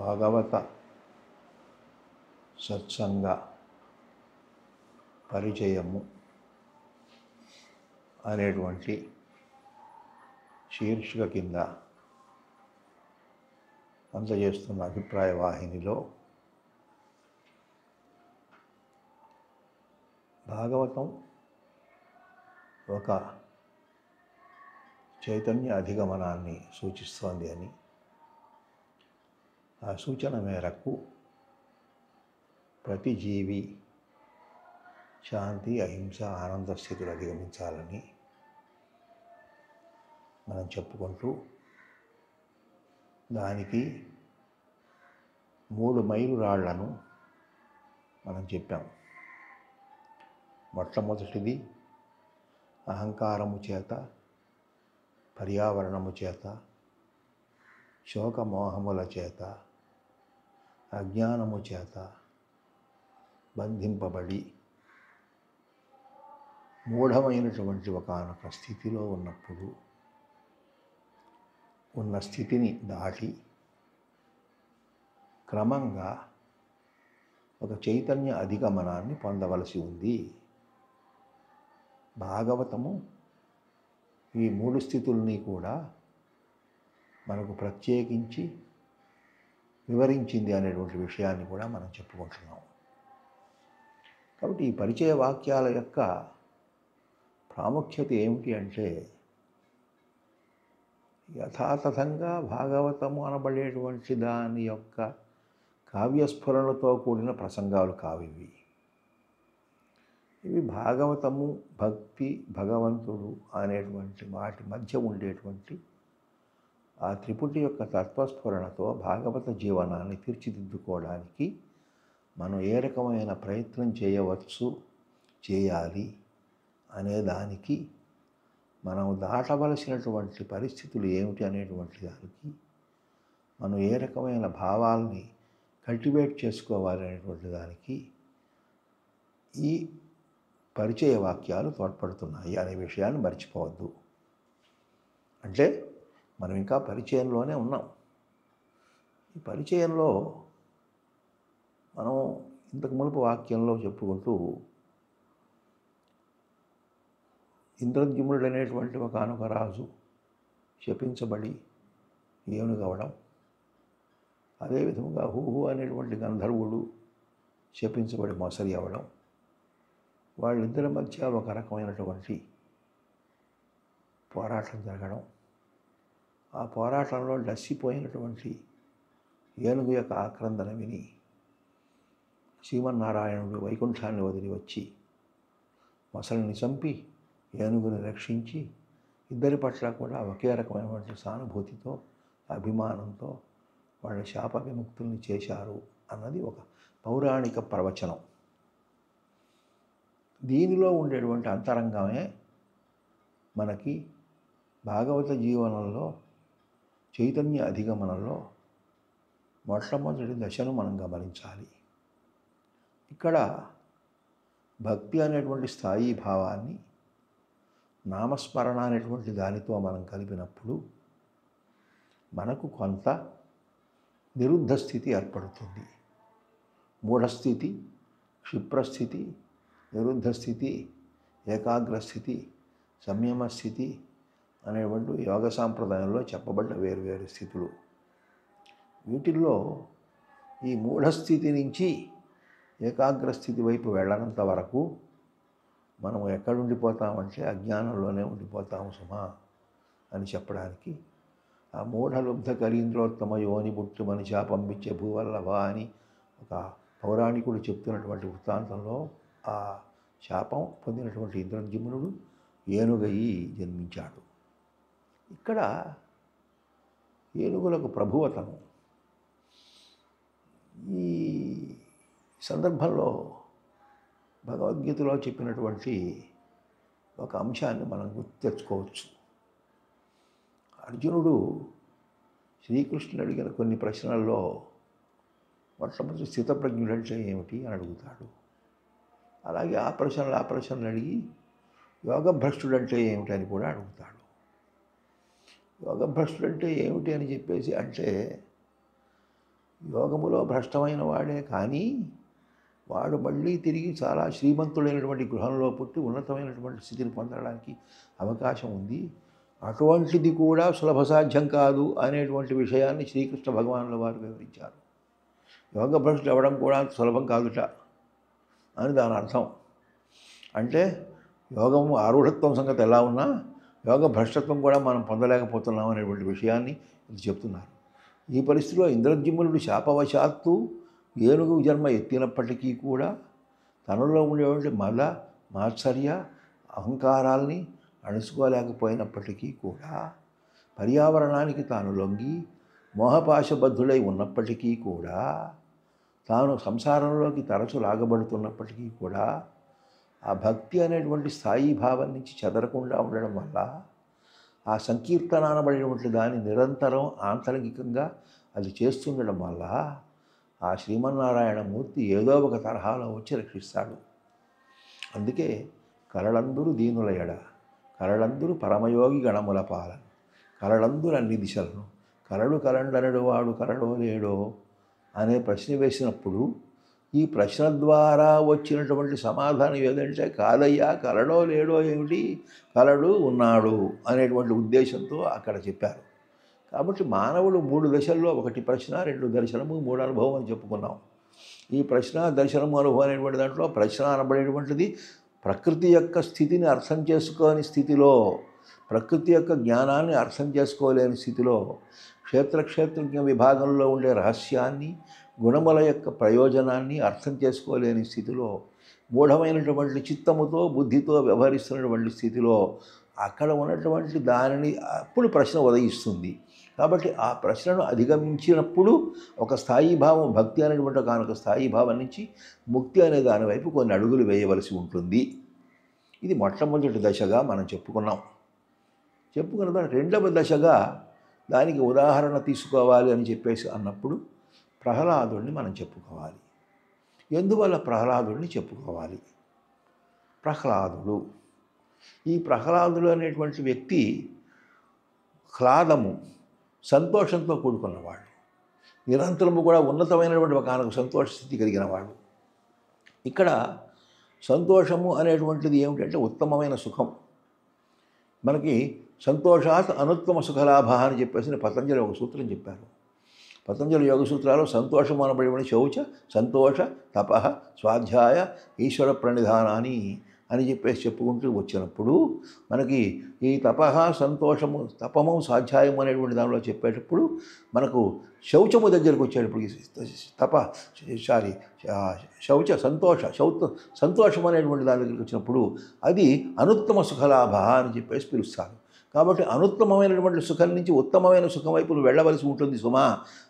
భాగవత సత్సంగ పరిచయము అనేటువంటి శీర్షిక కింద అందజేస్తున్న అభిప్రాయ వాహినిలో భాగవతం ఒక చైతన్య అధిగమనాన్ని సూచిస్తోంది అని, ఆ సూచన మేరకు ప్రతి జీవి శాంతి, అహింస, ఆనంద స్థితులు అధిగమించాలని మనం చెప్పుకుంటూ దానికి 3 మైలురాళ్లను మనం చెప్పాం. మొట్టమొదటిది అహంకారము చేత, పర్యావరణము చేత, శోకమోహముల చేత, అజ్ఞానము చేత బంధింపబడి మూఢమైనటువంటి ఒకానొక స్థితిలో ఉన్నప్పుడు ఉన్న స్థితిని దాటి క్రమంగా ఒక చైతన్య అధిగమనాన్ని పొందవలసి ఉంది. భాగవతము ఈ 3 స్థితుల్ని కూడా మనకు ప్రత్యేకించి వివరించింది అనేటువంటి విషయాన్ని కూడా మనం చెప్పుకుంటున్నాం. కాబట్టి ఈ పరిచయ వాక్యాల యొక్క ప్రాముఖ్యత ఏమిటి అంటే, యథాతథంగా భాగవతము అనబడేటువంటి దాని యొక్క కావ్యస్ఫురణతో కూడిన ప్రసంగాలు కావివి. ఇవి భాగవతము, భక్తి, భగవంతుడు అనేటువంటి వాటి మధ్య ఉండేటువంటి ఆ త్రిపుటి యొక్క తత్వస్ఫురణతో భాగవత జీవనాన్ని తీర్చిదిద్దుకోవడానికి మనం ఏ రకమైన ప్రయత్నం చేయవచ్చు, చేయాలి అనేదానికి, మనం దాటవలసినటువంటి పరిస్థితులు ఏమిటి అనేటువంటి దానికి, మనం ఏ రకమైన భావాల్ని కల్టివేట్ చేసుకోవాలి అనేటువంటి దానికి ఈ పరిచయ వాక్యాలు తోడ్పడుతున్నాయి అనే విషయాన్ని మర్చిపోవద్దు. అంటే మనం ఇంకా పరిచయంలోనే ఉన్నాం. ఈ పరిచయంలో మనం ఇంతకు మునుపు వాక్యంలో చెప్పుకుంటూ ఇంద్రద్యుమ్నుడు అనేటువంటి ఒకానొక రాజు శపించబడి ఏనుగవడం, అదేవిధంగా హూహు అనేటువంటి గంధర్వుడు శపించబడి మొసలి అవ్వడం, వాళ్ళిద్దరి మధ్య ఒక రకమైనటువంటి పోరాటం జరగడం, ఆ పోరాటంలో డస్సిపోయినటువంటి ఏనుగు యొక్క ఆక్రందన విని శ్రీమన్నారాయణుడు వైకుంఠాన్ని వదిలి వచ్చి మొసలిని చంపి ఏనుగుని రక్షించి ఇద్దరి పట్ల కూడా ఒకే రకమైనటువంటి సానుభూతితో, అభిమానంతో వాళ్ళ శాప విముక్తుల్ని చేశారు అన్నది ఒక పౌరాణిక ప్రవచనం. దీనిలో ఉండేటువంటి అంతరంగమే మనకి భాగవత జీవనంలో చైతన్య అధిగమనంలో మొట్టమొదటి దశను మనం గమనించాలి. ఇక్కడ భక్తి అనేటువంటి స్థాయి భావాన్ని నామస్మరణ అనేటువంటి దానితో మనం కలిపినప్పుడు మనకు కొంత నిరుద్ధ స్థితి ఏర్పడుతుంది. మూఢస్థితి, క్షిప్రస్థితి, నిరుద్ధ స్థితి, ఏకాగ్రస్థితి, సంయమ స్థితి అనేటువంటి యోగ సాంప్రదాయంలో చెప్పబడ్డ వేరువేరు స్థితులు. వీటిల్లో ఈ మూఢస్థితి నుంచి ఏకాగ్రస్థితి వైపు వెళ్ళనంత వరకు మనం ఎక్కడుండిపోతామంటే అజ్ఞానంలోనే ఉండిపోతాము సుమా అని చెప్పడానికి, ఆ మూఢలుబ్ధ కరీంద్రోత్తమ యోని బుట్టుమని శాపంబిచ్చే భూవల్లభ అని ఒక పౌరాణికుడు చెప్తున్నటువంటి వృత్తాంతంలో ఆ శాపం పొందినటువంటి ఇంద్రద్యుమ్నుడు ఏనుగయి జన్మించాడు. ఇక్కడ ఏనుగులకు ప్రభువతను. ఈ సందర్భంలో భగవద్గీతలో చెప్పినటువంటి ఒక అంశాన్ని మనం గుర్తు తెచ్చుకోవచ్చు. అర్జునుడు శ్రీకృష్ణుడు అడిగిన కొన్ని ప్రశ్నల్లో మొట్టమొదటి స్థితప్రజ్ఞుడంటే ఏమిటి అని అడుగుతాడు. అలాగే ఆ ప్రశ్నలు అడిగి యోగభ్రష్టుడంటే ఏమిటి అని కూడా అడుగుతాడు. యోగభ్రష్టుడంటే ఏమిటి అని చెప్పేసి అంటే యోగములో భ్రష్టమైన వాడే కానీ వాడు మళ్ళీ తిరిగి చాలా శ్రీమంతుడైనటువంటి గృహంలో పుట్టి ఉన్నతమైనటువంటి స్థితిని పొందడానికి అవకాశం ఉంది. అటువంటిది కూడా సులభ సాధ్యం కాదు అనేటువంటి విషయాన్ని శ్రీకృష్ణ భగవానుల వారు వివరించారు. యోగ భ్రష్టులు అవ్వడం కూడా సులభం కాదుట అని దాని అర్థం. అంటే యోగము ఆరూఢత్వం సంగతి ఎలా ఉన్నా యోగ భ్రష్టత్వం కూడా మనం పొందలేకపోతున్నాం అనేటువంటి విషయాన్ని ఇది చెప్తున్నారు. ఈ పరిస్థితిలో ఇంద్రద్యుమ్నుడు శాపవశాత్తు ఏనుగు జన్మ ఎత్తినప్పటికీ కూడా తనలో ఉండేటువంటి మద మాత్సర్య అహంకారాల్ని అణుచుకోలేకపోయినప్పటికీ కూడా పర్యావరణానికి తాను లొంగి మోహపాశబద్ధుడై ఉన్నప్పటికీ కూడా తాను సంసారంలోకి తరచు లాగబడుతున్నప్పటికీ కూడా ఆ భక్తి అనేటువంటి స్థాయి భావం నుంచి చెదరకుండా ఉండడం వల్ల ఆ సంకీర్తన అనబడినటువంటి దాన్ని నిరంతరం ఆంతరంగికంగా అది చేస్తుండడం వల్ల ఆ శ్రీమన్నారాయణమూర్తి ఏదో ఒక తరహాలో వచ్చి రక్షిస్తాడు. అందుకే కరళందురు దీనుల ఎడ, కరళందురు పరమయోగి గణముల పాలన, కరళందురు అన్ని దిశలను, కరడు కరండనడు వాడు కరడో లేడో అనే ప్రశ్న వేసినప్పుడు ఈ ప్రశ్న ద్వారా వచ్చినటువంటి సమాధానం ఏదంటే కాదయ్యా, కలడో లేడో ఏమిటి, కలడు ఉన్నాడు అనేటువంటి ఉద్దేశంతో అక్కడ చెప్పారు. కాబట్టి మానవుడు 3 దశల్లో, 1 ప్రశ్న, 2 దర్శనము, 3 అనుభవం అని చెప్పుకున్నాం. ఈ ప్రశ్న దర్శనము అనుభవం అనేటువంటి దాంట్లో ప్రశ్న అనబడేటువంటిది ప్రకృతి యొక్క స్థితిని అర్థం చేసుకోని స్థితిలో, ప్రకృతి యొక్క జ్ఞానాన్ని అర్థం చేసుకోలేని స్థితిలో, క్షేత్రజ్ఞ విభాగంలో ఉండే రహస్యాన్ని, గుణముల యొక్క ప్రయోజనాన్ని అర్థం చేసుకోలేని స్థితిలో, మూఢమైనటువంటి చిత్తముతో బుద్ధితో వ్యవహరిస్తున్నటువంటి స్థితిలో అక్కడ ఉన్నటువంటి దానిని అప్పుడు ప్రశ్న ఉదయిస్తుంది. కాబట్టి ఆ ప్రశ్నను అధిగమించినప్పుడు ఒక స్థాయి భావం, భక్తి అనేటువంటి ఒక స్థాయి భావం నుంచి ముక్తి అనే దాని వైపు కొన్ని అడుగులు వేయవలసి ఉంటుంది. ఇది మొట్టమొదటి దశగా మనం చెప్పుకున్నాం. చెప్పుకున్న దాని 2వ దశగా దానికి ఉదాహరణ తీసుకోవాలి అని చెప్పేసి అన్నప్పుడు ప్రహ్లాదుడిని మనం చెప్పుకోవాలి. ఎందువల్ల ప్రహ్లాదుడిని చెప్పుకోవాలి? ప్రహ్లాదుడు, ఈ ప్రహ్లాదుడు అనేటువంటి వ్యక్తి హ్లాదము, సంతోషంతో కూడుకున్నవాడు, నిరంతరము కూడా ఉన్నతమైనటువంటి ఒక సంతోష స్థితి కలిగిన వాడు. ఇక్కడ సంతోషము అనేటువంటిది ఏమిటంటే ఉత్తమమైన సుఖం. మనకి సంతోషాత్ అనుత్తమ సుఖలాభ అని చెప్పేసి పతంజలి ఒక సూత్రం చెప్పారు. పతంజలి యోగ సూత్రాలు సంతోషం అనబడి శౌచ, సంతోష, తప, స్వాధ్యాయ, ఈశ్వర ప్రణిధానాన్ని అని చెప్పేసి చెప్పుకుంటూ వచ్చినప్పుడు మనకి ఈ తపహ, సంతోషము, తపము, స్వాధ్యాయము అనేటువంటి దానిలో చెప్పేటప్పుడు మనకు శౌచము దగ్గరకు వచ్చేటప్పుడు శౌచ, సంతోషం అనేటువంటి దాని దగ్గరికి వచ్చినప్పుడు అది అనుత్తమ సుఖలాభ అని చెప్పేసి పిలుస్తారు. కాబట్టి అనుత్తమమైనటువంటి సుఖం నుంచి ఉత్తమమైన సుఖం వైపు వెళ్ళవలసి ఉంటుంది సుమా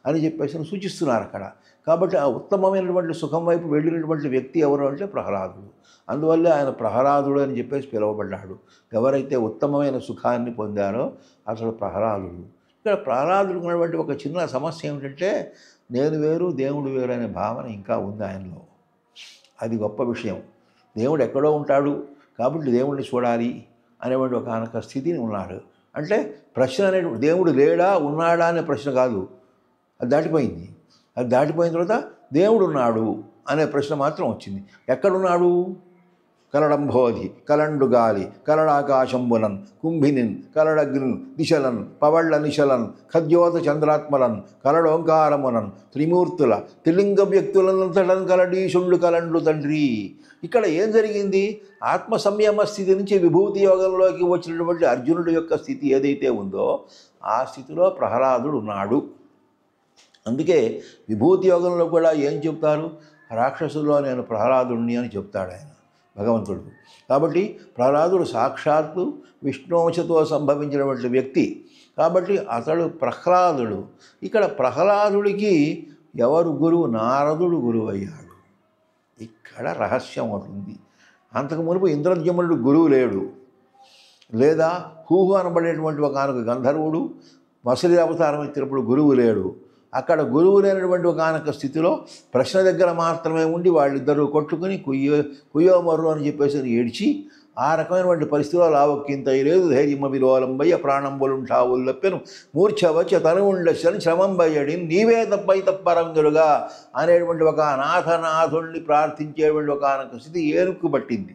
అని చెప్పేసి సూచిస్తున్నారు అక్కడ. కాబట్టి ఆ ఉత్తమమైనటువంటి సుఖం వైపు వెళ్ళినటువంటి వ్యక్తి ఎవరు అంటే ప్రహ్లాదుడు. అందువల్లే ఆయన ప్రహ్లాదుడు అని చెప్పేసి పిలువబడ్డాడు. ఎవరైతే ఉత్తమమైన సుఖాన్ని పొందారో అసలు ప్రహ్లాదుడు. ఇక్కడ ప్రహ్లాదుడికి ఉన్నటువంటి ఒక చిన్న సమస్య ఏమిటంటే నేను వేరు దేవుడు వేరు అనే భావన ఇంకా ఉంది ఆయనలో. అది గొప్ప విషయం. దేవుడు ఎక్కడో ఉంటాడు కాబట్టి దేవుడిని చూడాలి అనేటువంటి ఒక స్థితిని ఉన్నాడు. అంటే ప్రశ్న అనేటువంటి దేవుడు లేడా ఉన్నాడా అనే ప్రశ్న కాదు, అది దాటిపోయింది. అది దాటిపోయిన తర్వాత దేవుడు ఉన్నాడు అనే ప్రశ్న మాత్రం వచ్చింది. ఎక్కడున్నాడు? కలడంబోధి, కలండు గాలి, కలడాకాశంబులన్, కుంభినిన్, కలడగ్నిన్, దిశలన్, పవళ్ళ నిశలన్, ఖద్యోత చంద్రాత్మలన్, కలడోంకారమునన్, త్రిమూర్తుల, త్రిలింగ వ్యక్తులంతటన్ కలడీశుండు కలండు తండ్రి. ఇక్కడ ఏం జరిగింది? ఆత్మ సంయమ స్థితి నుంచి విభూతి యోగంలోకి వచ్చినటువంటి అర్జునుడి యొక్క స్థితి ఏదైతే ఉందో ఆ స్థితిలో ప్రహ్లాదుడు ఉన్నాడు. అందుకే విభూతి యోగంలో కూడా ఏం చెప్తారు? రాక్షసుల్లో నేను ప్రహ్లాదుడిని అని చెప్తాడు ఆయన భగవంతుడు. కాబట్టి ప్రహ్లాదుడు సాక్షాత్తు విష్ణువంశతో సంభవించినటువంటి వ్యక్తి. కాబట్టి అతడు ప్రహ్లాదుడు. ఇక్కడ ప్రహ్లాదుడికి ఎవరు గురువు? నారదుడు గురువు అయ్యాడు. ఇక్కడ రహస్యం ఉంటుంది. అంతకు మునుపు ఇంద్రద్యుమ్నుడు గురువు లేడు, లేదా హూహు అనబడేటువంటి ఒక గంధర్వుడు మసలి అవతారం ఎత్తినప్పుడు గురువు లేడు. అక్కడ గురువు లేనటువంటి ఒక స్థితిలో ప్రశ్న దగ్గర మాత్రమే ఉండి వాళ్ళిద్దరూ కొట్టుకుని కుయ్యో మర్రు అని చెప్పేసి ఏడ్చి ఆ రకమైనటువంటి పరిస్థితిలో లావక్కింత లేదు ధైర్యమ విలోలంబయ్య ప్రాణంబులుంఠావుల్లెప్పెను మూర్ఛవచ్చ తనువుండని శ్రమంబయ్యడి నీవే తప్పై తప్పరంగులుగా అనేటువంటి ఒక అనాథనాథుణ్ణి ప్రార్థించేటువంటి ఒక స్థితి ఏనుక్కు పట్టింది.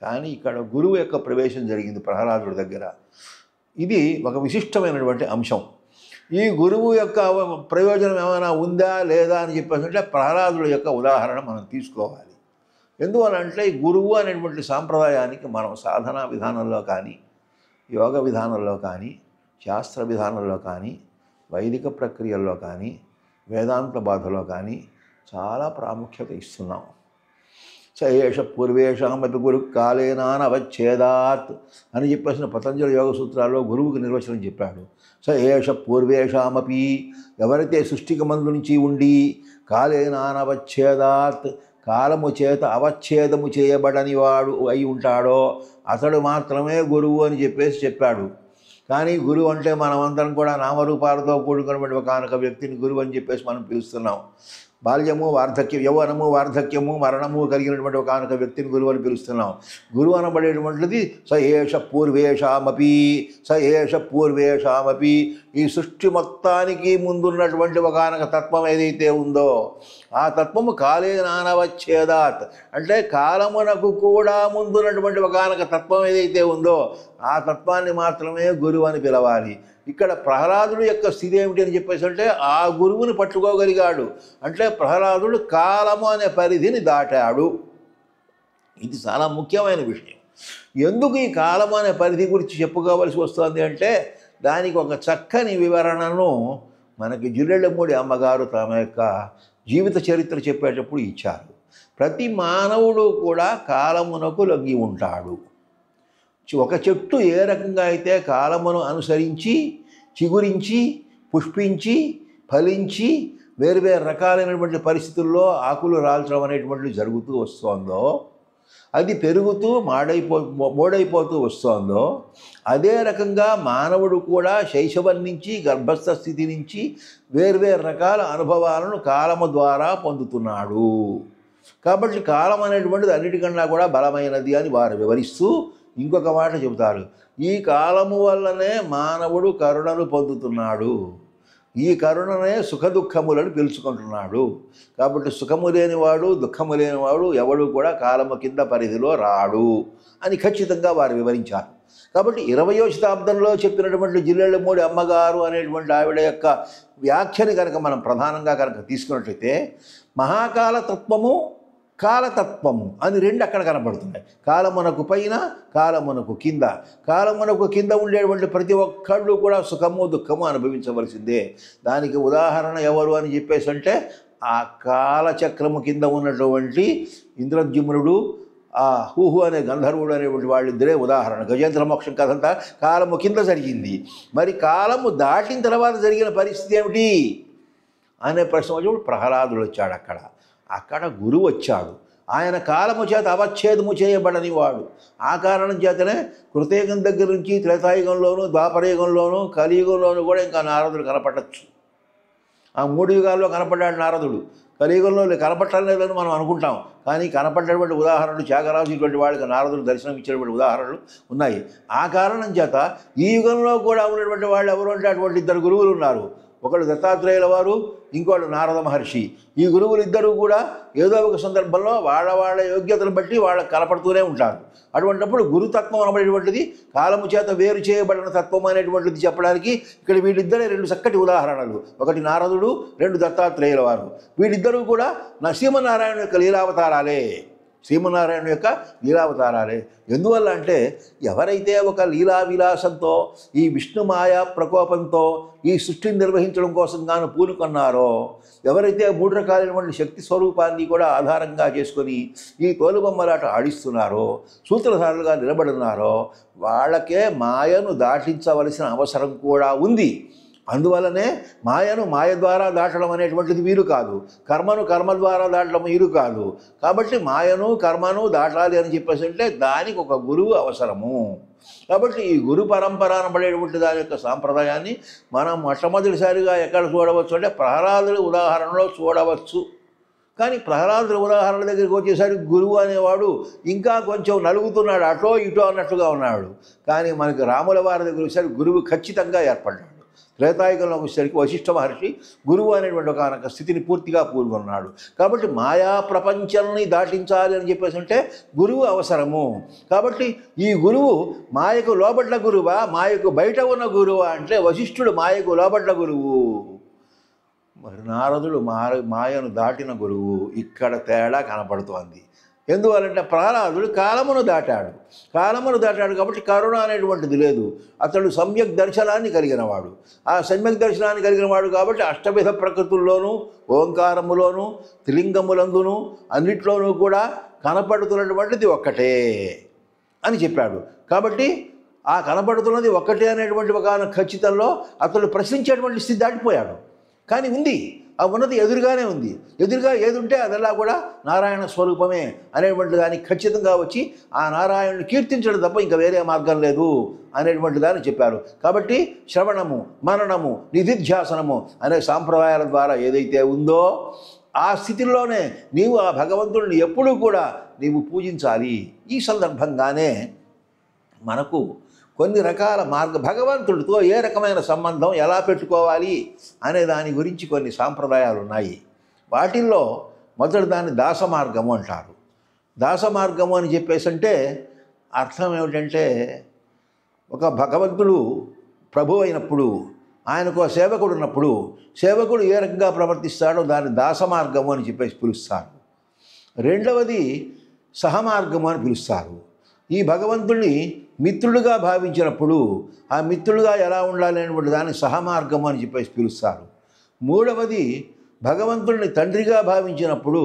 కానీ ఇక్కడ గురువు యొక్క ప్రవేశం జరిగింది ప్రహ్లాదుడి దగ్గర. ఇది ఒక విశిష్టమైనటువంటి అంశం. ఈ గురువు యొక్క ప్రయోజనం ఏమైనా ఉందా లేదా అని చెప్పేసి ప్రహ్లాదుడి యొక్క ఉదాహరణ మనం తీసుకోవాలి. ఎందువలంటే ఈ గురువు అనేటువంటి సాంప్రదాయానికి మనం సాధనా విధానంలో కానీ, యోగ విధానంలో కానీ, శాస్త్ర విధానంలో కానీ, వైదిక ప్రక్రియల్లో కానీ, వేదాంత బాధలో కానీ చాలా ప్రాముఖ్యత ఇస్తున్నాం. సయేష పూర్వేషామపి గురు కాలేనానవచ్ఛేదాత్ అని చెప్పేసిన పతంజలి యోగ సూత్రాల్లో గురువుకి నిర్వచనం చెప్పాడు. సయేష పూర్వేషామపి ఎవరైతే సృష్టికి మందు నుంచి ఉండి కాలేనానవచ్ఛేదాత్ కాలము చేత అవచ్ఛేదము చేయబడని వాడు అయి ఉంటాడో అతడు మాత్రమే గురువు అని చెప్పాడు. కానీ గురువు అంటే మనమందరం కూడా నామరూపాలతో కూడుకున్నటువంటి ఒక వ్యక్తిని గురువు అని చెప్పేసి మనం పిలుస్తున్నాం. బాల్యము, వార్ధక్యం, యౌవనము, వార్ధక్యము, మరణము కలిగినటువంటి ఒక వ్యక్తిని గురువు అని పిలుస్తున్నాం. గురువు అనబడేటువంటిది సయేష పూర్వేషామపి ఈ సృష్టి మొత్తానికి ముందున్నటువంటి ఒక తత్వం ఏదైతే ఉందో ఆ తత్వము కాలేనానవచ్ఛేదాత్ అంటే కాలమునకు కూడా ముందున్నటువంటి ఒక తత్వం ఏదైతే ఉందో ఆ తత్వాన్ని మాత్రమే గురువు అని పిలవాలి. ఇక్కడ ప్రహ్లాదుడు యొక్క స్థితి ఏమిటి అని చెప్పేసి అంటే ఆ గురువుని పట్టుకోగలిగాడు. అంటే ప్రహ్లాదుడు కాలము అనే పరిధిని దాటాడు. ఇది చాలా ముఖ్యమైన విషయం. ఎందుకు ఈ కాలము అనే పరిధి గురించి చెప్పుకోవలసి వస్తుంది అంటే దానికి ఒక చక్కని వివరణను మనకి జిల్లెళ్ళమూడి అమ్మగారు తమ యొక్క జీవిత చరిత్ర చెప్పేటప్పుడు ఇచ్చారు. ప్రతి మానవుడు కూడా కాలమునకు లొంగి ఉంటాడు. ఒక చెట్టు ఏ రకంగా అయితే కాలమును అనుసరించి చిగురించి పుష్పించి ఫలించి వేరువేరు రకాలైనటువంటి పరిస్థితుల్లో ఆకులు రాల్చడం అనేటువంటిది జరుగుతూ వస్తోందో, అది పెరుగుతూ మోడైపోతూ వస్తోందో, అదే రకంగా మానవుడు కూడా శైశవం నుంచి గర్భస్థ స్థితి నుంచి వేర్వేరు రకాల అనుభవాలను కాలము ద్వారా పొందుతున్నాడు. కాబట్టి కాలం అనేటువంటిది అన్నిటికన్నా కూడా బలమైనది అని వారు వివరిస్తూ ఇంకొక మాట చెబుతారు. ఈ కాలము వల్లనే మానవుడు కరుణను పొందుతున్నాడు. ఈ కరుణనే సుఖదుఖములను పిలుచుకుంటున్నాడు. కాబట్టి సుఖము లేనివాడు దుఃఖము లేనివాడు ఎవడు కూడా కాలము కింద పరిధిలో రాడు అని ఖచ్చితంగా వారు వివరించారు. కాబట్టి 20వ శతాబ్దంలో చెప్పినటువంటి జిల్లెళ్ళమూడి అమ్మగారు అనేటువంటి ఆవిడ యొక్క వ్యాఖ్యని కనుక మనం ప్రధానంగా కనుక తీసుకున్నట్లయితే మహాకాల తత్వము కాలతత్వము అని రెండు అక్కడ కనబడుతున్నాయి. కాలమునకు పైన కాలమునకు కింద. కాలమునకు కింద ఉండేటువంటి ప్రతి ఒక్కళ్ళు కూడా సుఖము దుఃఖము అనుభవించవలసిందే. దానికి ఉదాహరణ ఎవరు అని చెప్పేసి అంటే ఆ కాలచక్రము కింద ఉన్నటువంటి ఇంద్రద్యుమ్నుడు ఆ హూహు అనే గంధర్వుడు అనేటువంటి వాళ్ళిద్దరే ఉదాహరణ. గజేంద్ర మోక్షం కథంతా కాలము కింద జరిగింది. మరి కాలము దాటిన తర్వాత జరిగిన పరిస్థితి ఏమిటి అనే ప్రశ్న వచ్చినప్పుడు ప్రహ్లాదుడు వచ్చాడు. అక్కడ గురువు వచ్చాడు. ఆయన కాలము చేత అవచ్ఛేదము చేయబడని వాడు. ఆ కారణం చేతనే కృతయుగం దగ్గర నుంచి త్రేతాయుగంలోనూ ద్వాపరయుగంలోనూ కలియుగంలోనూ కూడా ఇంకా నారదుడు కనపడచ్చు. ఆ 3 యుగాల్లో కనపడ్డాడు నారదుడు. కలియుగంలో కనపడటం లేదని మనం అనుకుంటాం. కానీ కనపడ్డటువంటి ఉదాహరణలు త్యాగరాజు ఇటువంటి వాళ్ళకి నారదుడు దర్శనం ఇచ్చినటువంటి ఉదాహరణలు ఉన్నాయి. ఆ కారణం చేత ఈ యుగంలో కూడా ఉన్నటువంటి వాళ్ళు ఎవరు అంటే అటువంటి 2 గురువులు ఉన్నారు. ఒకడు దత్తాత్రేయుల వారు, ఇంకోడు నారద మహర్షి. ఈ గురువులు ఇద్దరూ కూడా ఏదో ఒక సందర్భంలో వాళ్ళ యోగ్యతను బట్టి వాళ్ళకి కనపడుతూనే ఉంటారు. అటువంటిప్పుడు గురుతత్వం అనబడేటువంటిది కాలము చేత వేరు చేయబడిన తత్వం అనేటువంటిది చెప్పడానికి ఇక్కడ వీళ్ళిద్దరే 2 చక్కటి ఉదాహరణలు. ఒకటి నారదుడు, 2 దత్తాత్రేయుల వారు. వీళ్ళిద్దరూ కూడా శ్రీమన్నారాయణ యొక్క లీలావతారాలే. శ్రీమన్నారాయణ యొక్క లీలావతారాలే. ఎందువల్ల అంటే ఎవరైతే ఒక లీలా విలాసంతో ఈ విష్ణుమాయా ప్రకోపంతో ఈ సృష్టిని నిర్వహించడం కోసం గాను పూనుకున్నారో, ఎవరైతే 3 రకాలైనటువంటి శక్తి స్వరూపాన్ని కూడా ఆధారంగా చేసుకొని ఈ తోలుబొమ్మలాట ఆడిస్తున్నారో, సూత్రధారులుగా నిలబడున్నారో వాళ్ళకే మాయను దాటించవలసిన అవసరం కూడా ఉంది. అందువల్లనే మాయను మాయ ద్వారా దాటడం అనేటువంటిది వీలు కాదు. కర్మను కర్మ ద్వారా దాటడం వీలు కాదు. కాబట్టి మాయను కర్మను దాటాలి అని చెప్పేసి అంటే దానికి ఒక గురువు అవసరము. కాబట్టి ఈ గురు పరంపర అనబడేటువంటి దాని యొక్క సాంప్రదాయాన్ని మనం మొట్టమొదటిసారిగా ఎక్కడ చూడవచ్చు అంటే ప్రహ్లాదుడి ఉదాహరణలో చూడవచ్చు. కానీ ప్రహ్లాదుల ఉదాహరణ దగ్గరికి వచ్చేసరికి గురువు అనేవాడు ఇంకా కొంచెం నలుగుతున్నాడు, అటో ఇటో అన్నట్టుగా ఉన్నాడు. కానీ మనకి రాముల వారి దగ్గర వచ్చేసరికి గురువు ఖచ్చితంగా ఏర్పడ్డాడు. త్రేతాయుగంలోకి వచ్చేసరికి వశిష్ఠ మహర్షి గురువు అనేటువంటి ఒక స్థితిని పూర్తిగా పూర్గొన్నాడు. కాబట్టి మాయా ప్రపంచాన్ని దాటించాలి అని చెప్పేసి అంటే గురువు అవసరము. కాబట్టి ఈ గురువు మాయకు లోబడ్డ గురువా, మాయకు బయట ఉన్న గురువా అంటే వశిష్ఠుడు మాయకు లోబడ్డ గురువు, మరి నారదుడు మాయను దాటిన గురువు. ఇక్కడ తేడా కనపడుతోంది. ఎందువల్లంటే ప్రహ్లాదుడు కాలమును దాటాడు కాబట్టి కరుణ అనేటువంటిది లేదు. అతడు సమ్యక్ దర్శనాన్ని కలిగినవాడు. ఆ సమ్యక్ దర్శనాన్ని కలిగినవాడు కాబట్టి అష్టవిధ ప్రకృతుల్లోనూ, ఓంకారములోనూ, త్రిలింగములందును అన్నిట్లోనూ కూడా కనపడుతున్నటువంటిది ఒక్కటే అని చెప్పాడు. కాబట్టి ఆ కనపడుతున్నది ఒక్కటే అనేటువంటి ఒక ఖచ్చితంలో అతడు ప్రశ్నించేటువంటి స్థితి దాటిపోయాడు. కానీ ఉంది, ఆ ఉన్నది ఎదురుగానే ఉంది. ఎదురుగా ఏది ఉంటే అదల్లా కూడా నారాయణ స్వరూపమే అనేటువంటి దానికి ఖచ్చితంగా వచ్చి ఆ నారాయణుని కీర్తించడం తప్ప ఇంకా వేరే మార్గం లేదు అనేటువంటి దాన్ని చెప్పారు. కాబట్టి శ్రవణము, మననము, నిధిధ్యాసనము అనే సాంప్రదాయాల ద్వారా ఏదైతే ఉందో ఆ స్థితిలోనే నీవు ఆ భగవంతుడిని ఎప్పుడూ కూడా నీవు పూజించాలి. ఈ సందర్భంగానే మనకు కొన్ని రకాల భగవంతుడితో ఏ రకమైన సంబంధం ఎలా పెట్టుకోవాలి అనే దాని గురించి కొన్ని సాంప్రదాయాలు ఉన్నాయి. వాటిల్లో మొదటి దాన్ని దాస మార్గము అంటారు. దాస మార్గము అని చెప్పేసి అంటే అర్థం ఏమిటంటే, ఒక భగవంతుడు ప్రభు అయినప్పుడు ఆయనకు సేవకుడు ఉన్నప్పుడు సేవకుడు ఏ రకంగా ప్రవర్తిస్తాడో దాన్ని దాస మార్గము అని చెప్పేసి పిలుస్తారు. రెండవది సహమార్గము అని పిలుస్తారు. ఈ భగవంతుడిని మిత్రుడుగా భావించినప్పుడు ఆ మిత్రుడుగా ఎలా ఉండాలి అనేటువంటి దాన్ని సహమార్గము అని చెప్పేసి పిలుస్తారు. మూడవది భగవంతుడిని తండ్రిగా భావించినప్పుడు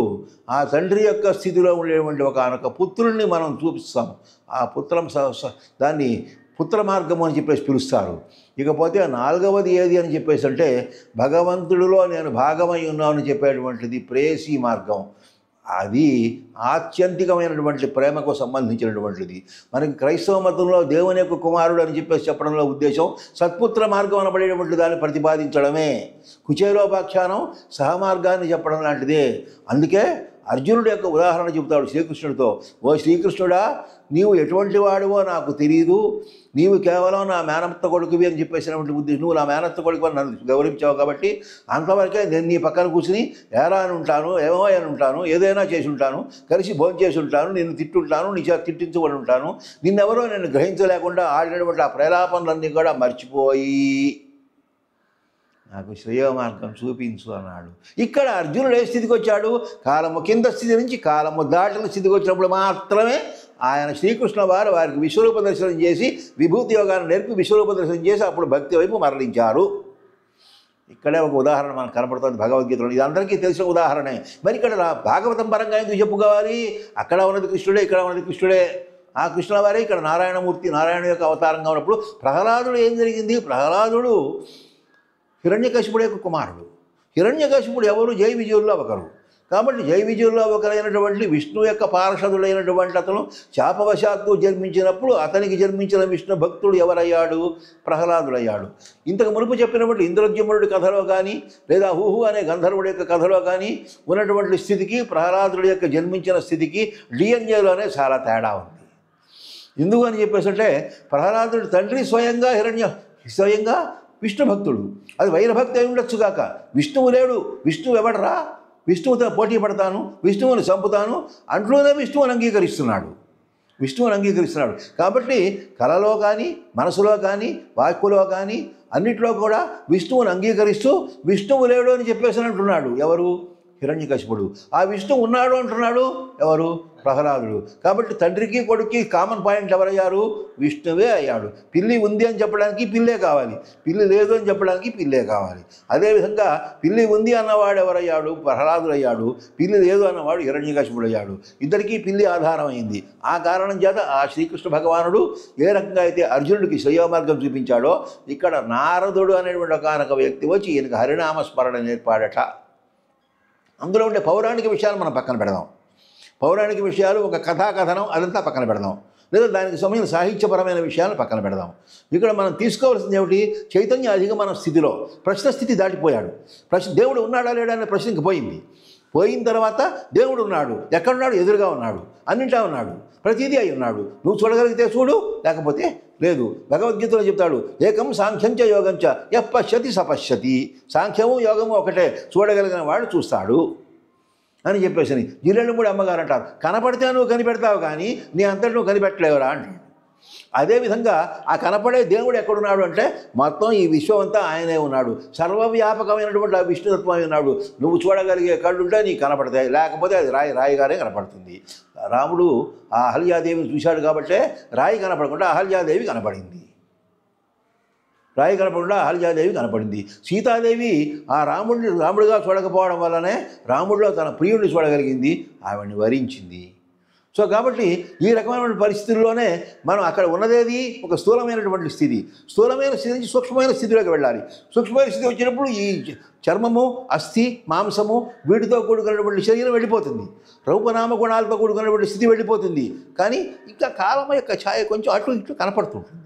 ఆ తండ్రి యొక్క స్థితిలో ఉండేటువంటి ఒక పుత్రుడిని మనం చూపిస్తాం. ఆ దాన్ని పుత్ర మార్గము అని చెప్పేసి పిలుస్తారు. ఇకపోతే నాలుగవది ఏది అని చెప్పేసి అంటే భగవంతుడిలో నేను భాగమై ఉన్నాను అని చెప్పేటువంటిది ప్రేయసీ మార్గం. అది ఆత్యంతికమైనటువంటి ప్రేమకు సంబంధించినటువంటిది. మనకి క్రైస్తవ మతంలో దేవుని యొక్క కుమారుడు అని చెప్పేసి చెప్పడంలో ఉద్దేశం సత్పుత్ర మార్గం అనబడేటువంటి దాన్ని ప్రతిపాదించడమే. కుచేలోపాఖ్యానం సహమార్గాన్ని చెప్పడం లాంటిదే. అందుకే అర్జునుడి యొక్క ఉదాహరణ చెబుతాడు శ్రీకృష్ణుడితో, ఓ శ్రీకృష్ణుడా, నీవు ఎటువంటి వాడువో నాకు తెలియదు, నీవు కేవలం నా మేనత్త కొడుకువి అని చెప్పేసినటువంటి ఉద్దేశం, నువ్వు నా మేనత్త కొడుకు అని నన్ను గౌరవించావు కాబట్టి అంతవరకే నేను నీ పక్కన కూర్చుని ఎలా అని ఉంటాను, ఏమో అని ఉంటాను, ఏదైనా చేసి ఉంటాను, కలిసి భోజనం చేసి ఉంటాను, నిన్ను తిట్టుంటాను, నీ చేత తిట్టించబడి ఉంటాను, నిన్నెవరో నేను గ్రహించలేకుండా ఆడినటువంటి ఆ ప్రేలాపనలన్నీ కూడా మర్చిపోయి నాకు శ్రేయ మార్గం చూపించు అన్నాడు. ఇక్కడ అర్జునుడు ఏ స్థితికి వచ్చాడు? కాలము కింద స్థితి నుంచి కాలము దాటిన స్థితికి వచ్చినప్పుడు మాత్రమే ఆయన శ్రీకృష్ణ వారికి విశ్వరూప దర్శనం చేసి విభూతి యోగాన్ని నేర్పి విశ్వరూప దర్శనం చేసి అప్పుడు భక్తి వైపు మరలించారు. ఇక్కడే ఒక ఉదాహరణ మనకు కనపడుతుంది భగవద్గీతలో. ఇది అందరికీ తెలిసిన ఉదాహరణే. మరి ఇక్కడ భాగవతం పరంగా ఎందుకు చెప్పుకోవాలి? అక్కడ ఉన్నది కృష్ణుడే, ఇక్కడ ఉన్నది కృష్ణుడే. ఆ కృష్ణుల వారే ఇక్కడ నారాయణమూర్తి, నారాయణ యొక్క అవతారంగా ఉన్నప్పుడు ప్రహ్లాదుడు ఏం జరిగింది? ప్రహ్లాదుడు హిరణ్యకశిపుడు యొక్క కుమారుడు. హిరణ్యకశిపుడు ఎవరు? జై విజయుల్లో ఒకరు. కాబట్టి జై విజయుల్లో ఒకరైనటువంటి విష్ణు యొక్క పార్షదుడైనటువంటి అతను శాపవశాత్తు జన్మించినప్పుడు అతనికి జన్మించిన విష్ణు భక్తుడు ఎవరయ్యాడు? ప్రహ్లాదుడయ్యాడు. ఇంతకు మునుపు చెప్పినటువంటి ఇంద్రద్యుమ్నుడి కథలో కానీ లేదా హూహు అనే గంధర్వుడి యొక్క కథలో కానీ ఉన్నటువంటి స్థితికి ప్రహ్లాదుడి యొక్క జన్మించిన స్థితికి డిఎన్ఏలోనే చాలా తేడా ఉంది. ఎందుకు అని చెప్పేసి అంటే ప్రహ్లాదుడి తండ్రి స్వయంగా విష్ణు భక్తుడు. అది వైరభక్తి అయి ఉండొచ్చుగాక. విష్ణువు లేడు, విష్ణువు ఎవడరా, విష్ణువుతో పోటీ పడతాను, విష్ణువుని చంపుతాను అంట్లోనే విష్ణువుని అంగీకరిస్తున్నాడు. కాబట్టి కళలో కానీ మనసులో కానీ వాక్కులో కానీ అన్నిట్లో కూడా విష్ణువుని అంగీకరిస్తూ విష్ణువు లేడు అని చెప్పేసి అంటున్నాడు. ఎవరు? హిరణ్యకశిపుడు. ఆ విష్ణువు ఉన్నాడు అంటున్నాడు ఎవరు? ప్రహ్లాదుడు. కాబట్టి తండ్రికి కొడుక్కి కామన్ పాయింట్ ఎవరయ్యారు? విష్ణువే అయ్యాడు. పిల్లి ఉంది అని చెప్పడానికి పిల్లే కావాలి, పిల్లి లేదు అని చెప్పడానికి పిల్లే కావాలి. అదేవిధంగా పిల్లి ఉంది అన్నవాడు ఎవరయ్యాడు? ప్రహ్లాదుడు అయ్యాడు. పిల్లి లేదు అన్నవాడు హిరణ్యకశిపుడు అయ్యాడు. ఇద్దరికీ పిల్లి ఆధారమైంది. ఆ కారణం చేత ఆ శ్రీకృష్ణ భగవానుడు ఏ రకంగా అయితే అర్జునుడికి శ్రేయోమార్గం చూపించాడో ఇక్కడ నారదుడు అనేటువంటి ఒక వ్యక్తి వచ్చి ఈయనకు హరినామస్మరణ నేర్పాడట. అందులో ఉండే పౌరాణిక విషయాలు మనం పక్కన పెడదాం. పౌరాణిక విషయాలు ఒక కథాకథనం అదంతా పక్కన పెడదాం, లేదా దానికి సంబంధించిన సాహిత్యపరమైన విషయాలను పక్కన పెడదాం. ఇక్కడ మనం తీసుకోవాల్సింది ఏమిటి? చైతన్య అధిగమన స్థితిలో ప్రశ్న స్థితి దాటిపోయాడు. దేవుడు ఉన్నాడా లేడా అనే ప్రశ్న ఇంక పోయింది. పోయిన తర్వాత దేవుడు ఉన్నాడు. ఎక్కడున్నాడు? ఎదురుగా ఉన్నాడు, అన్నింటా ఉన్నాడు, ప్రతిదీ అయి ఉన్నాడు. నువ్వు చూడగలిగితే చూడు, లేకపోతే లేదు. భగవద్గీతలో చెప్తాడు, ఏకం సాంఖ్యంచ యోగంచ యః పశ్యతి సపశ్యతి. సాంఖ్యము యోగము ఒకటే, చూడగలిగిన వాడు చూస్తాడు అని చెప్పేసి జిల్లెళ్ళమూడి అమ్మగారు అంటారు. కనపడితే నువ్వు కనిపెడతావు కానీ నీ అంతటి నువ్వు కనిపెట్టలేవురా అంటాడు. అదేవిధంగా ఆ కనపడే దేవుడు ఎక్కడున్నాడు అంటే మొత్తం ఈ విశ్వం అంతా ఆయనే ఉన్నాడు. సర్వవ్యాపకమైనటువంటి ఆ విష్ణుతత్వమే ఉన్నాడు. నువ్వు చూడగలిగే కళ్ళుంటే నీకు కనపడతాయి, లేకపోతే అది రాయిగానే కనపడుతుంది. రాముడు ఆ అహల్యాదేవిని చూశాడు కాబట్టే రాయి కనపడకుండా అహల్యాదేవి కనపడింది. రాయి కనపడకుండా అహల్యాదేవి కనపడింది. సీతాదేవి ఆ రాముడిగా చూడకపోవడం వల్లనే రాముడిలో తన ప్రియుడిని చూడగలిగింది, ఆవిడ్ని వరించింది. సో కాబట్టి ఈ రకమైనటువంటి పరిస్థితుల్లోనే మనం అక్కడ ఉన్నదేది ఒక స్థూలమైనటువంటి స్థితి. స్థూలమైన స్థితి నుంచి సూక్ష్మమైన స్థితిలోకి వెళ్ళాలి. సూక్ష్మమైన స్థితి వచ్చినప్పుడు ఈ చర్మము, అస్థి, మాంసము వీటితో కూడుకున్నటువంటి శరీరం వెళ్ళిపోతుంది. రూపనామ గుణాలతో కూడుకున్నటువంటి స్థితి వెళ్ళిపోతుంది. కానీ ఇంకా కాలం యొక్క ఛాయ కొంచెం అటు ఇటు కనపడుతుంటుంది.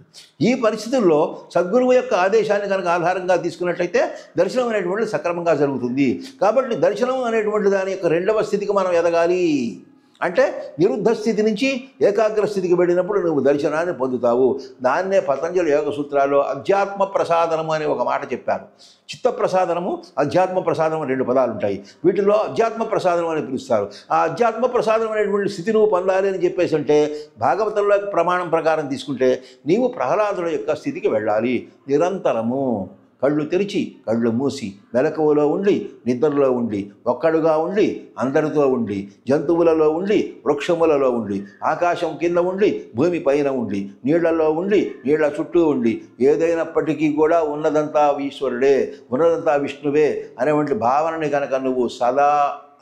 ఈ పరిస్థితుల్లో సద్గురువు యొక్క ఆదేశాన్ని కనుక ఆధారంగా తీసుకున్నట్లయితే దర్శనం అనేటువంటిది సక్రమంగా జరుగుతుంది. కాబట్టి దర్శనం అనేటువంటి దాని యొక్క రెండవ స్థితికి మనం ఎదగాలి. అంటే నిరుద్ధ స్థితి నుంచి ఏకాగ్ర స్థితికి వెళ్ళినప్పుడు నువ్వు దర్శనాన్ని పొందుతావు. దాన్నే పతంజలి యోగ సూత్రాల్లో అధ్యాత్మ ప్రసాదనము అనే ఒక మాట చెప్పారు. చిత్త ప్రసాదనము, అధ్యాత్మ ప్రసాదం అని 2 పదాలు ఉంటాయి. వీటిలో అధ్యాత్మ ప్రసాదనం అని పిలుస్తారు. ఆ అధ్యాత్మ ప్రసాదం అనేటువంటి స్థితి నువ్వు పొందాలి అని చెప్పేసి అంటే భాగవతంలో ప్రమాణం ప్రకారం తీసుకుంటే నీవు ప్రహ్లాదుల యొక్క స్థితికి వెళ్ళాలి. నిరంతరము కళ్ళు తెరిచి కళ్ళు మూసి మెలకువలో ఉండి నిద్రలో ఉండి ఒక్కడుగా ఉండి అందరితో ఉండి జంతువులలో ఉండి వృక్షములలో ఉండి ఆకాశం కింద ఉండి భూమి పైన ఉండి నీళ్లలో ఉండి నీళ్ల చుట్టూ ఉండి ఏదైనప్పటికీ కూడా ఉన్నదంతా ఈశ్వరుడే, ఉన్నదంతా విష్ణువే అనేటువంటి భావనని కనుక నువ్వు సదా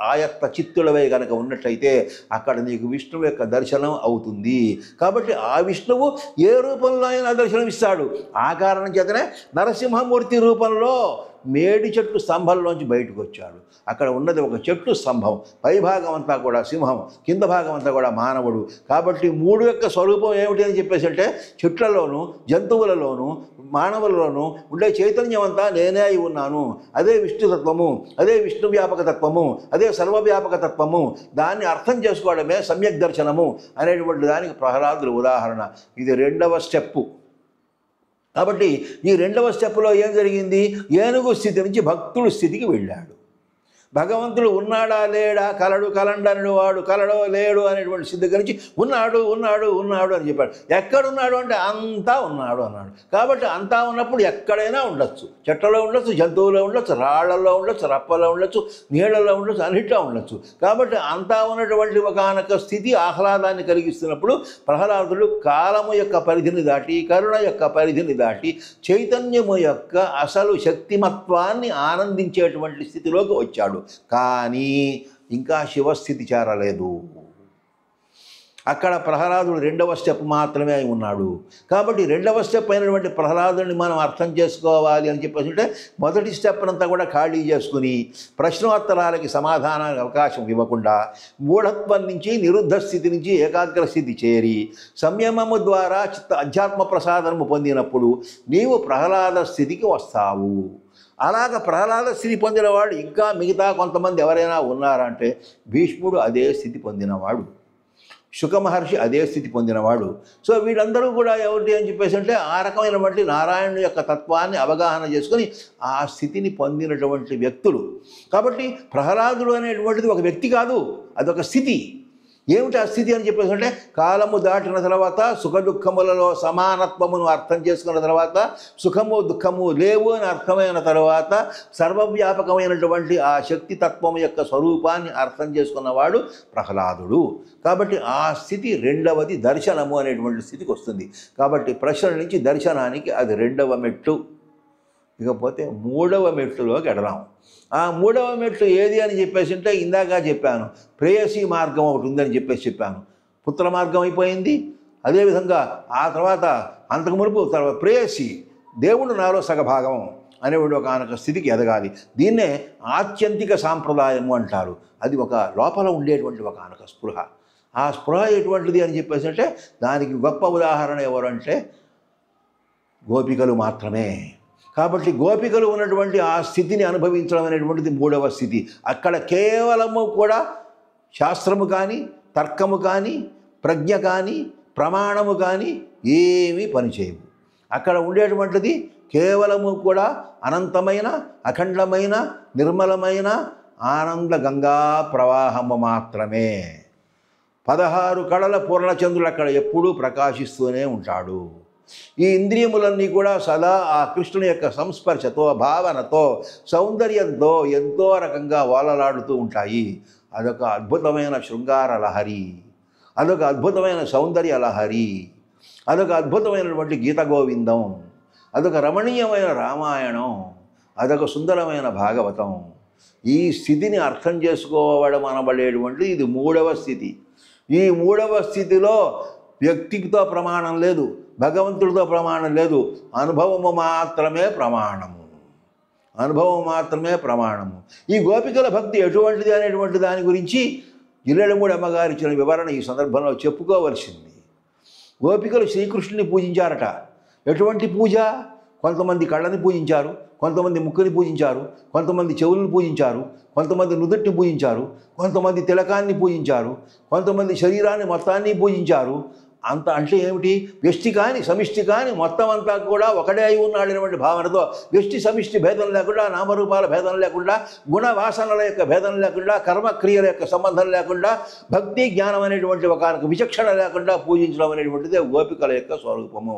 ఆయత్త చిత్తులవై కనుక ఉన్నట్లయితే అక్కడ నీకు విష్ణువు యొక్క దర్శనం అవుతుంది. కాబట్టి ఆ విష్ణువు ఏ రూపంలో అయినా దర్శనం ఇస్తాడు. ఆ కారణం చేతనే నరసింహమూర్తి రూపంలో మేడి చెట్టు స్తంభంలోంచి బయటకు వచ్చాడు. అక్కడ ఉన్నది ఒక చెట్టు స్తంభం, పైభాగం అంతా కూడా సింహం, కింద భాగం అంతా కూడా మానవుడు. కాబట్టి 3 యొక్క స్వరూపం ఏమిటి అని చెప్పేసి అంటే చెట్లలోనూ జంతువులలోనూ మానవులలోనూ ఉండే చైతన్యం అంతా నేనే అయి ఉన్నాను. అదే విష్ణుతత్వము, అదే విష్ణు వ్యాపక తత్వము, అదే సర్వవ్యాపక తత్వము. దాన్ని అర్థం చేసుకోవడమే సమ్యక్ దర్శనము అనేటువంటి దానికి ప్రహ్లాదుల ఉదాహరణ. ఇది 2వ స్టెప్పు. కాబట్టి ఈ 2వ స్టెప్లో ఏం జరిగింది? ఏనుగు స్థితి నుంచి భక్తుడు స్థితికి వెళ్ళాడు. భగవంతుడు ఉన్నాడా లేడా, కలడు కలండని వాడు కలడో లేడు అనేటువంటి స్థితి గురించి ఉన్నాడు ఉన్నాడు ఉన్నాడు అని చెప్పాడు. ఎక్కడున్నాడు అంటే అంతా ఉన్నాడు అన్నాడు. కాబట్టి అంతా ఉన్నప్పుడు ఎక్కడైనా ఉండొచ్చు. చెట్లలో ఉండొచ్చు, జంతువులో ఉండొచ్చు, రాళ్లలో ఉండొచ్చు, రప్పలో ఉండొచ్చు, నీళ్లలో ఉండొచ్చు, అన్నిట్లో ఉండొచ్చు. కాబట్టి అంతా ఉన్నటువంటి ఒకనొక స్థితి ఆహ్లాదాన్ని కలిగిస్తున్నప్పుడు ప్రహ్లాదుడు కాలము యొక్క పరిధిని దాటి, కరుణ యొక్క పరిధిని దాటి చైతన్యము యొక్క అసలు శక్తిమత్వాన్ని ఆనందించేటువంటి స్థితిలోకి వచ్చాడు. కానీ ఇంకా శివస్థితి చేరలేదు. అక్కడ ప్రహ్లాదుడు 2వ స్టెప్ మాత్రమే అయి ఉన్నాడు. కాబట్టి 2వ స్టెప్ అయినటువంటి ప్రహ్లాదుడిని మనం అర్థం చేసుకోవాలి అని చెప్పేసి అంటే మొదటి స్టెప్ అంతా కూడా ఖాళీ చేసుకుని ప్రశ్నోత్తరాలకి సమాధానానికి అవకాశం ఇవ్వకుండా మూఢత్వం నుంచి నిరుద్ధ స్థితి నుంచి ఏకాగ్ర స్థితి చేరి సంయమము ద్వారా అధ్యాత్మ ప్రసాదనము పొందినప్పుడు నీవు ప్రహ్లాద స్థితికి వస్తావు. అలాగ ప్రహ్లాద స్థితి పొందిన వాడు ఇంకా మిగతా కొంతమంది ఎవరైనా ఉన్నారంటే భీష్ముడు అదే స్థితి పొందినవాడు, శుక మహర్షి అదే స్థితి పొందినవాడు. సో వీళ్ళందరూ కూడా ఎవరి అని చెప్పేసి అంటే ఆ రకమైనటువంటి నారాయణుని యొక్క తత్వాన్ని అవగాహన చేసుకొని ఆ స్థితిని పొందినటువంటి వ్యక్తులు. కాబట్టి ప్రహ్లాదుడు అనేటువంటిది ఒక వ్యక్తి కాదు, అదొక స్థితి. ఏమిటి ఆ స్థితి అని చెప్పేసి అంటే కాలము దాటిన తర్వాత సుఖ దుఃఖములలో సమానత్వమును అర్థం చేసుకున్న తర్వాత సుఖము దుఃఖము లేవు అని అర్థమైన తర్వాత సర్వవ్యాపకమైనటువంటి ఆ శక్తి తత్వము యొక్క స్వరూపాన్ని అర్థం చేసుకున్నవాడు ప్రహ్లాదుడు. కాబట్టి ఆ స్థితి 2వది దర్శనము అనేటువంటి స్థితికి వస్తుంది. కాబట్టి ప్రశ్న నుంచి దర్శనానికి అది 2వ మెట్టు. ఇకపోతే 3వ మెట్టులోకి ఎడదాం. ఆ 3వ మెట్లు ఏది అని చెప్పేసి అంటే ఇందాక చెప్పాను, ప్రేయసీ మార్గం ఒకటి ఉందని చెప్పాను. పుత్ర మార్గం అయిపోయింది. అదేవిధంగా ఆ తర్వాత అంతకు మునుపు ప్రేయసి దేవుడు నాలో సగభాగం అనేవాడు ఒక స్థితికి ఎదగాలి. దీన్నే ఆత్యంతిక సాంప్రదాయము అంటారు. అది ఒక లోపల ఉండేటువంటి ఒక స్పృహ. ఆ స్పృహ ఎటువంటిది అని చెప్పేసి అంటే దానికి గొప్ప ఉదాహరణ ఎవరంటే గోపికలు మాత్రమే. కాబట్టి గోపికలు ఉన్నటువంటి ఆ స్థితిని అనుభవించడం అనేటువంటిది మూడవ స్థితి. అక్కడ కేవలము కూడా శాస్త్రము కానీ, తర్కము కానీ, ప్రజ్ఞ కానీ, ప్రమాణము కానీ ఏమీ పనిచేయవు. అక్కడ ఉండేటువంటిది కేవలము కూడా అనంతమైన, అఖండమైన, నిర్మలమైన ఆనంద గంగా ప్రవాహము మాత్రమే. 16 కళల పూర్ణచంద్రుడు అక్కడ ఎప్పుడూ ప్రకాశిస్తూనే ఉంటాడు. ఈ ఇంద్రియములన్నీ కూడా సదా ఆ కృష్ణుని యొక్క సంస్పర్శతో, భావనతో, సౌందర్యంతో ఎంతో రకంగా వాలలాడుతూ ఉంటాయి. అదొక అద్భుతమైన శృంగార లహరి, అదొక అద్భుతమైన సౌందర్య లహరి, అదొక అద్భుతమైనటువంటి గీత గోవిందం, అదొక రమణీయమైన రామాయణం, అదొక సుందరమైన భాగవతం. ఈ స్థితిని అర్థం చేసుకోవడం అనబడేటువంటిది ఇది మూడవ స్థితి. ఈ మూడవ స్థితిలో వ్యక్తితో ప్రమాణం లేదు, భగవంతుడితో ప్రమాణం లేదు, అనుభవము మాత్రమే ప్రమాణము, అనుభవం మాత్రమే ప్రమాణము. ఈ గోపికల భక్తి ఎటువంటిది అనేటువంటి దాని గురించి జిల్లెడమూడి అమ్మగారు ఇచ్చిన వివరణ ఈ సందర్భంలో చెప్పుకోవలసింది. గోపికలు శ్రీకృష్ణుని పూజించారట. ఎటువంటి పూజ? కొంతమంది కళ్ళని పూజించారు, కొంతమంది ముక్కుని పూజించారు, కొంతమంది చెవులను పూజించారు, కొంతమంది నుదుటిని పూజించారు, కొంతమంది తిలకాన్ని పూజించారు, కొంతమంది శరీరాన్ని మొత్తాన్ని పూజించారు. అంత అంటే ఏమిటి? వ్యష్టి కానీ సమిష్టి కానీ మొత్తం అంతా కూడా ఒకడే అయి ఉన్నాడనేటువంటి భావనతో వ్యష్టి సమిష్టి భేదం లేకుండా, నామరూపాల భేదం లేకుండా, గుణవాసనల యొక్క భేదం లేకుండా, కర్మక్రియల యొక్క సంబంధం లేకుండా, భక్తి జ్ఞానం అనేటువంటి ఒక విచక్షణ లేకుండా పూజించడం అనేటువంటిదే గోపికల యొక్క స్వరూపము.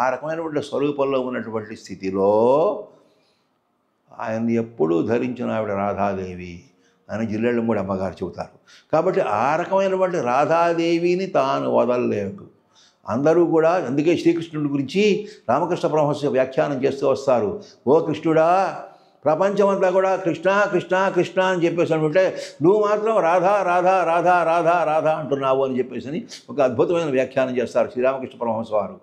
ఆ రకమైనటువంటి స్వరూపంలో ఉన్నటువంటి స్థితిలో ఆయన ఎప్పుడూ ధరించిన ఆవిడ రాధాదేవి అని జిల్లెళ్ళమూడి అమ్మగారు చెబుతారు. కాబట్టి ఆ రకమైనటువంటి రాధాదేవిని తాను వదలలేడు. అందరూ కూడా అందుకే శ్రీకృష్ణుడి గురించి రామకృష్ణ పరమహంస వ్యాఖ్యానం చేస్తూ వస్తారు. ఓ కృష్ణుడా, ప్రపంచమంతా కూడా కృష్ణ కృష్ణ కృష్ణ అని చెప్పేసి అనుకుంటే నువ్వు మాత్రం రాధా రాధా రాధా రాధా రాధా అంటున్నావు అని చెప్పేసి ఒక అద్భుతమైన వ్యాఖ్యానం చేస్తారు శ్రీరామకృష్ణ పరమహంస వారు.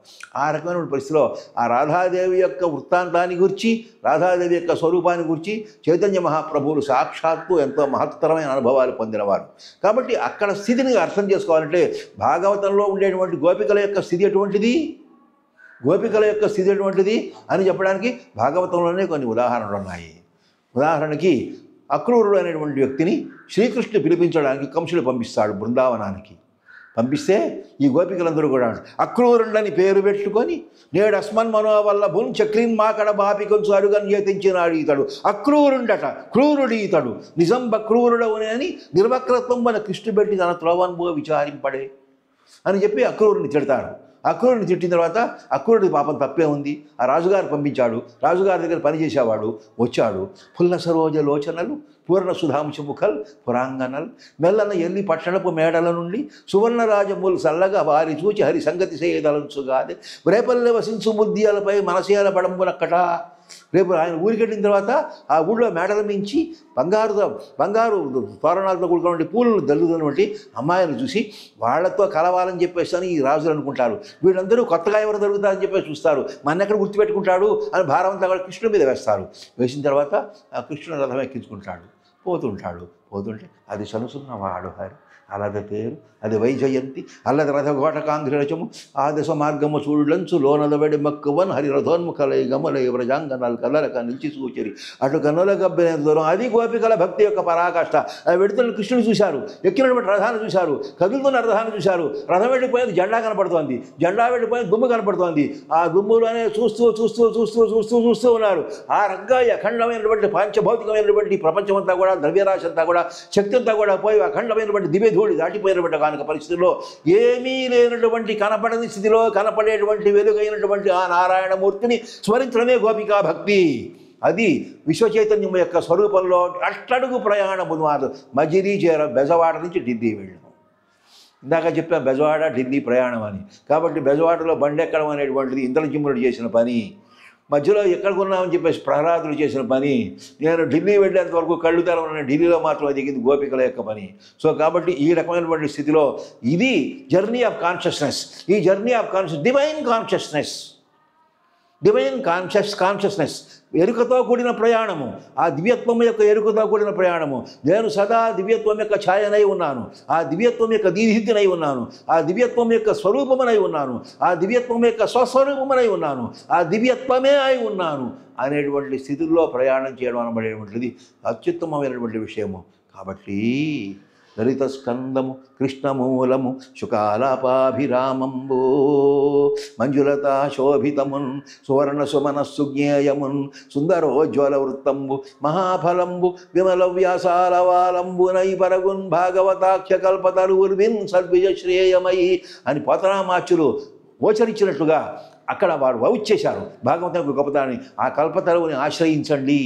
ఆ రకమైన పరిస్థితిలో ఆ రాధాదేవి యొక్క వృత్తాంతాన్ని గురించి, రాధాదేవి యొక్క స్వరూపాన్ని గురించి చైతన్య మహాప్రభువులు సాక్షాత్తు ఎంతో మహత్తరమైన అనుభవాలు పొందినవారు. కాబట్టి అక్కడ స్థితిని అర్థం చేసుకోవాలంటే భాగవతంలో ఉండేటువంటి గోపికల యొక్క స్థితి ఎటువంటిది, గోపికల యొక్క స్థితి ఎటువంటిది అని చెప్పడానికి భాగవతంలోనే కొన్ని ఉదాహరణలు ఉన్నాయి. ఉదాహరణకి అక్రూరుడు అనేటువంటి వ్యక్తిని శ్రీకృష్ణుడు పిలిపించడానికి కంసుడు పంపిస్తాడు బృందావనానికి. పంపిస్తే ఈ గోపికలందరూ కూడా అక్రూరుడని పేరు పెట్టుకొని నేడు అస్మన్ మనోవల్లభున్ చక్రీన్ మాకడ బాపికొంచు అడుగని చేతించినాడు ఇతడు అక్రూరుండట, క్రూరుడు ఇతడు నిజంబ క్రూరుడవునే అని నిర్వక్రత్వం మన కృష్ణు పెట్టి తన త్రోవన్బో విచారింపడే అని చెప్పి అక్రూరుని తిడతాడు. అక్రూరుని తిట్టిన తర్వాత అక్రూరుడి పాపం తప్పే ఉంది. ఆ రాజుగారు పంపించాడు. రాజుగారి దగ్గర పనిచేసేవాడు వచ్చాడు. పుల్ల సరోజ లోచనలు పూర్ణ సుధాంశ ముఖల్ పురాంగనల్ మెల్లన ఎల్లి పట్టణపు మేడల నుండి సువర్ణరాజములు సల్లగా వారి చూచి హరి సంగతి చేయదలంచుగాదే రేపల్లె వసించు ముద్దియాలపై మనసేల పడంబునక్కట. రేపు ఆయన ఊరికెళ్ళిన తర్వాత ఆ ఊళ్ళో మేడల మించి బంగారు తోరణాలతో కూడుకున్నటువంటి పూలను దల్లుతున్నటువంటి అమ్మాయిలను చూసి వాళ్లతో కలవాలని చెప్పేసి అని ఈ రాజులు అనుకుంటారు. వీళ్ళందరూ కొత్తగా ఎవరు దొరుకుతారని చెప్పేసి చూస్తారు. మన ఎక్కడ గుర్తుపెట్టుకుంటాడు అని భారం అంతా కూడా కృష్ణుడి మీద వేస్తారు. వేసిన తర్వాత ఆ కృష్ణుడు రథం ఎక్కించుకుంటాడు. పోతుంటే అది సనుసున్నవాడు హరి అలద తేరు అది వైజయంతి అల్లది రథఘోటకాంధ్రచము ఆ దశ మార్గము చూడులంచు లోనలవడి మక్కువన్ హరి రథోన్ముఖలై గమలై వ్రజాంగనాలు కలరక నిలిచి సూచరి అటు కన్నుల గబ్బిన దూరం. అది గోపికల భక్తి యొక్క పరాకాష్ట. వెడుతున్న కృష్ణుడు చూశారు, ఎక్కినటువంటి రథాన్ని చూశారు, కదులుతున్న రథాన్ని చూశారు. రథం వెళ్ళిపోయింది, జెండా కనపడుతోంది, జెండా వెళ్ళిపోయింది, దుమ్ము కనపడుతోంది. ఆ దుమ్ములోనే చూస్తూ ఉన్నారు. ఆ రకంగా అఖండమైనటువంటి పాంచభౌతికమైనటువంటి ప్రపంచమంతా కూడా, ద్రవ్యరాశి అంతా కూడా, శక్తి అంతా కూడా పోయి అఖండమైనటువంటి దివ్యధూళి దాటిపోయినటువంటి కానుక పరిస్థితుల్లో ఏమీ లేనటువంటి కనపడని స్థితిలో కనపడేటువంటి వెలుగైనటువంటి ఆ నారాయణమూర్తిని స్మరించడమే గోపికా భక్తి. అది విశ్వచైతన్యం యొక్క స్వరూపంలో అట్టడుగు ప్రయాణము. మజిలీ బెజవాడ నుంచి ఢిల్లీ వెళ్ళాము. ఇందాక చెప్పా బెజవాడ ఢిల్లీ ప్రయాణం అని. కాబట్టి బెజవాడలో బండెక్కడం అనేటువంటిది ఇంద్రజిమ్ముడు చేసిన పని. మధ్యలో ఎక్కడికున్నామని చెప్పేసి ప్రహ్లాదులు చేసిన పని. నేను ఢిల్లీ వెళ్ళేంత వరకు కళ్ళు తెరవని ఢిల్లీలో మాత్రం దిగింది గోపికల యొక్క పని. సో కాబట్టి ఈ రకమైనటువంటి స్థితిలో ఇది జర్నీ ఆఫ్ కాన్షియస్నెస్. ఈ journey of conscious divine consciousness, divine consciousness, ఎరుకతో కూడిన ప్రయాణము, ఆ దివ్యత్వం యొక్క ఎరుకతో కూడిన ప్రయాణము. నేను సదా దివ్యత్వం యొక్క ఛాయనై ఉన్నాను, ఆ దివ్యత్వం యొక్క దీధినై ఉన్నాను, ఆ దివ్యత్వం యొక్క స్వరూపమునై ఉన్నాను, ఆ దివ్యత్వం యొక్క స్వస్వరూపమునై ఉన్నాను, ఆ దివ్యత్వమే అయి ఉన్నాను అనేటువంటి స్థితుల్లో ప్రయాణం చేయడం అనబడేటువంటిది అత్యుత్తమమైనటువంటి విషయము. కాబట్టి లలిత స్కందము కృష్ణమూలము శుకాలాపాభిరామంబో మంజులతా శోభితమున్ సువర్ణ సుమనస్సు జ్ఞేయమున్ సుందరోజ్వల వృత్తంబు మహాఫలంబు విమల వ్యాసాలవాలంబు నైపరగున్ భాగవతాఖ్య కల్పతరుర్విన్ సద్విజ శ్రేయమయి అని పోతనామాచ్యులు గోచరించినట్లుగా అక్కడ వారు వౌచ్చేశారు భాగవతం యొక్క గొప్పతనాన్ని. ఆ కల్పతరువుని ఆశ్రయించండి,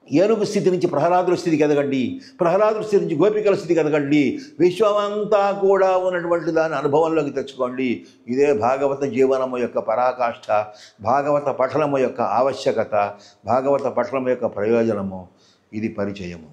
ఏనుగు స్థితి నుంచి ప్రహ్లాదుల స్థితికి ఎదగండి, ప్రహ్లాదుల స్థితి నుంచి గోపికల స్థితికి ఎదగండి, విశ్వమంతా కూడా ఉన్నటువంటి దాని అనుభవంలోకి తెచ్చుకోండి. ఇదే భాగవత జీవనము యొక్క పరాకాష్ఠ, భాగవత పఠనము యొక్క ఆవశ్యకత, భాగవత పఠనము యొక్క ప్రయోజనము, ఇది పరిచయము.